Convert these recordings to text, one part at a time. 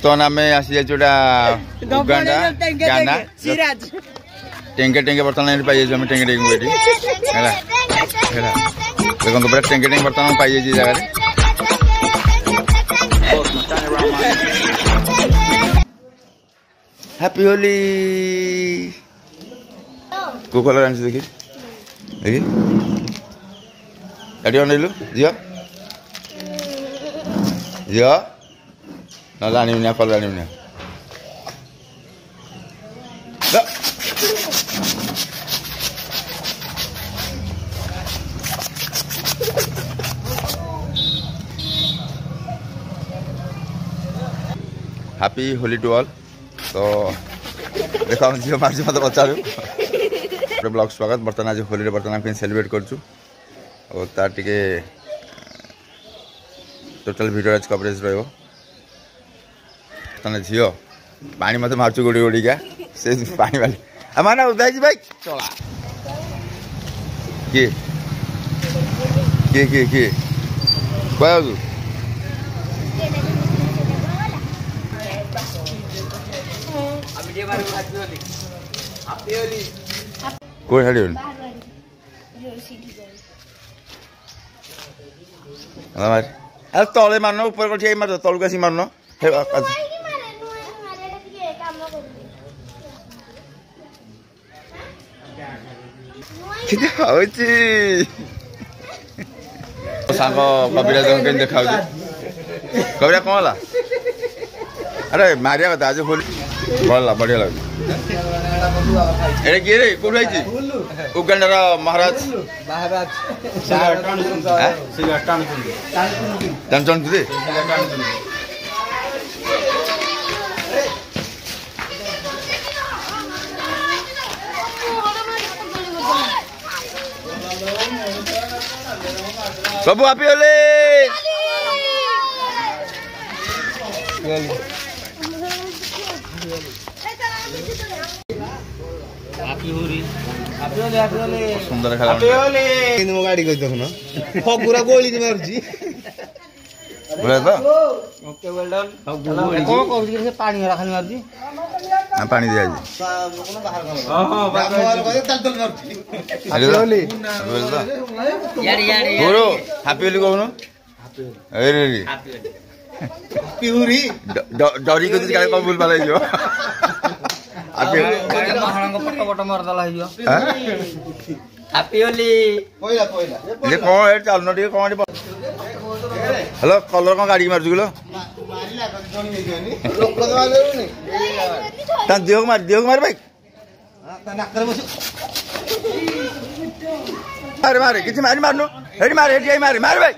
बर्तमान आम आसी जाइए उगांडा गाना टेंगे टेंगे बर्तमान पाई जाइए टेंगे टेंगे देखो पूरा टेंगे टेंगे बर्तमान पाई जाइए जगह हैप्पी होली को कलर आनी देखी देखी एटी अनलु झील झील ना आनी कलर आनी हैप्पी होली टू ऑल। तो देखा झील मार्च मत पचारू ब्लॉग स्वागत बर्तमान आज होली बर्तमान सेलिब्रेट करूँ और तार टिके टोटल वीडियो आज कवरेज रही झील पानी मत मार्च गोड़ी गोड़िका से पानी वाली माना उदाई भाई चला किए किए किए किए कह कोई हाड़ी अरे तले मारन ऊपर कर मार तलू आसी मारन सांग कविराज देखा कविरा कौन है अरे मारिया कथा आज होली भल बढ़िया लगे किए रे कौन आई उगांडार महाराज जानते सब हैप्पी होली सुंदर गाड़ी पूरा गोली मारुची पानी पानी दिया हैप्पी होली कहून डरी को कौन भूल पाल हेलो कलर कौन गाड़ी मार्च किलो देह मार भाई मारे मारे किसी मारी मारनु हेडी मारे हेडी मारे मारे भाई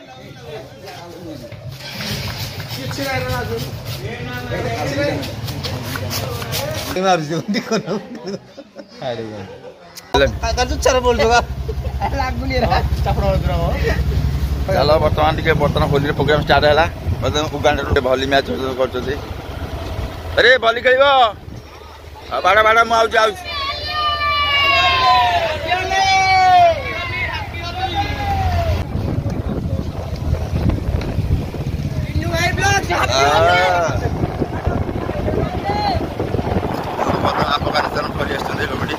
चलो बर्तमान टे बर्तमान होली प्रोग्राम स्टार्ट है उगांडा भली मैच कर अरे भली खेल बाड़ा बाड़ा मुझे अफगानिस्तान फरी कबड्डी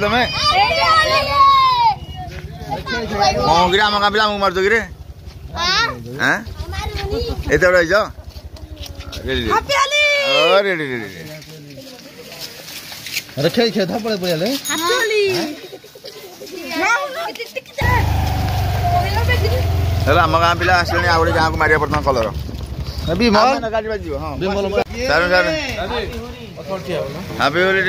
तुम्हें आम गाँ पिला मार्च कि एत आम गाँ पिला आसले आ गए गाँव को मारिया बर्तमान कलर गाड़ी बाजी हैप्पी होली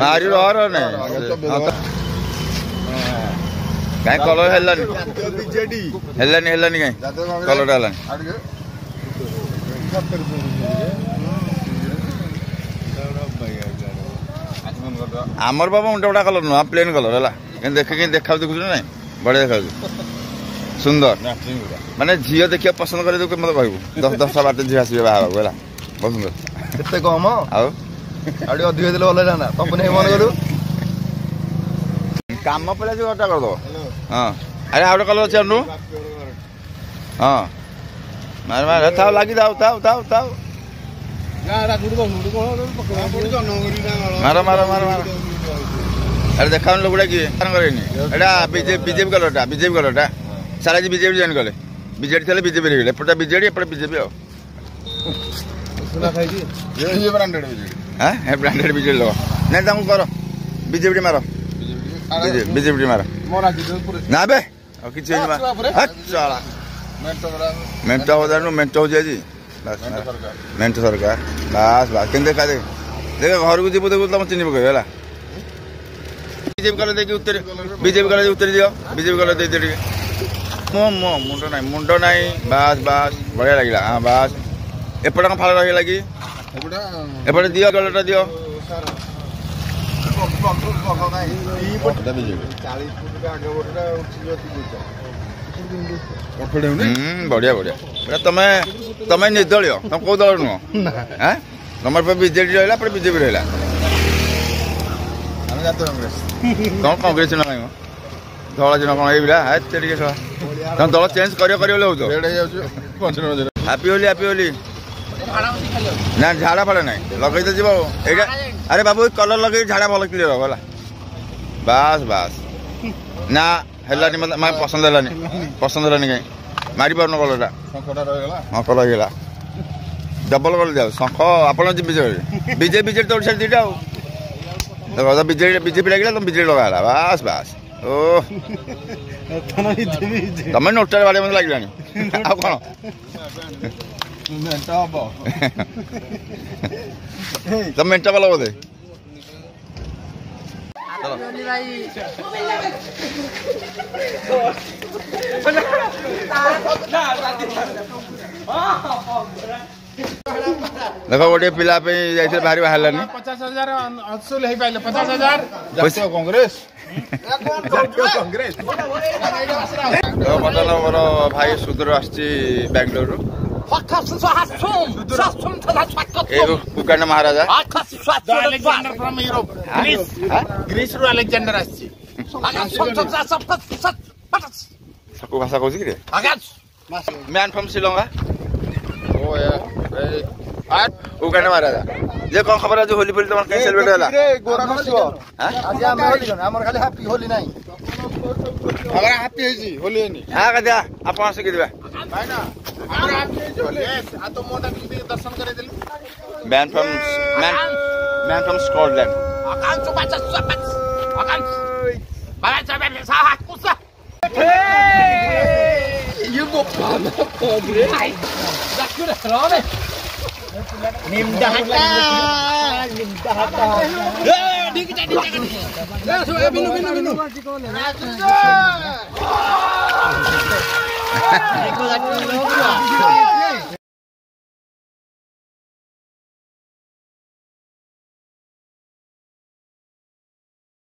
मारी रह कहीं कलर हेलानी हेलानी हेलानी कहीं कलर हेलानी आमर बाबा मुंडा गुड़ा कलर नुह प्लेन कलर है देखे देखा देखु ना बढ़िया देखा सुंदर माने झील देखिए पसंद कर मत कहू 10 12 झील आसवे बाहर है बहुत सुंदर कम अधिक देते भल था तुम मन करू काम पड़ा जो घरटा करद हाँ अरे आउट कलर अच्छे अनु हाँ मार मार था लगी था मार मार मार मार अरे देखा लोगुड़ा किए बीजेपी कलरटा सारा जी बीजेपी जॉइन कले बीजेडी थे बीजेपी गले एपटा बीजेडी एपटे बीजेपी हाँ ब्रांडेड बीजेडी लगा नहीं तुम कर बीजेपी मार बीजेपी मार ना बे किसी मेंट हो मेंट हो जाए मेंट सरकार बस बस के देखा देख देख घर को जीव देखो तुम चिन्ह पकड़ है बीजेपी कलर देखिए उत्तर बीजेपी कलर उत्तर दियो बीजेपी कलर दे दे मुंड ना बस बस बढ़िया लगे हाँ बस एपट कौन फाल रही लगी एपटे दियो कलरटा दियो बढ़िया बढ़िया तमें निर्दलीय तुम कौ दल नुह तुम बीजेडी रहा बीजेपी रहा तुम कांग्रेस न धला दिन कौन ये तुम दल चेंज कर हापी होली ना झाड़ा फाड़ा ना लगे तो जीव अरे बाबू कलर लगे झाड़ा भल क्लीयर होगा बस बस ना हेलानी मतलब पसंद हेलानी कहीं मारी पार कलरटा हाँ कलर गला डबल कलर दिया शंख आप बीजेपी बीजेपी तो ओडिशा दीटा देखो बीजेपी लगे तुम बीजेडी लगा बस बस ओ तुम नोटार बारे मत लगे आ कौन तुम मेंटा वाला बोधे देखो गोटे पिला बाहर बाहर 50,000 असूल हो पाइले 50,000 कांग्रेस बर्तमान मोर भाई सुदूर आसची Bangalore cooker Maharaja Alexander from Europe. Greece. Greece ru Alexander আসছে। Saku bahasa kau sih Man from Sri Lanka. Oh ya. Uganda महाराजा जे कोन खबर आज होली बोली तमन कैन सेलिब्रेट होला गोरा नसियो आज हम होली न हमर खाली हैप्पी होली नाही हमरा हैप्पी है जी होली नहीं। हां कदा अपन से दिबा भाई ना हमरा हैप्पी है होली। यस आ तो मोटा भी दर्शन करे देलु। Man from Scotland. Nimdahata.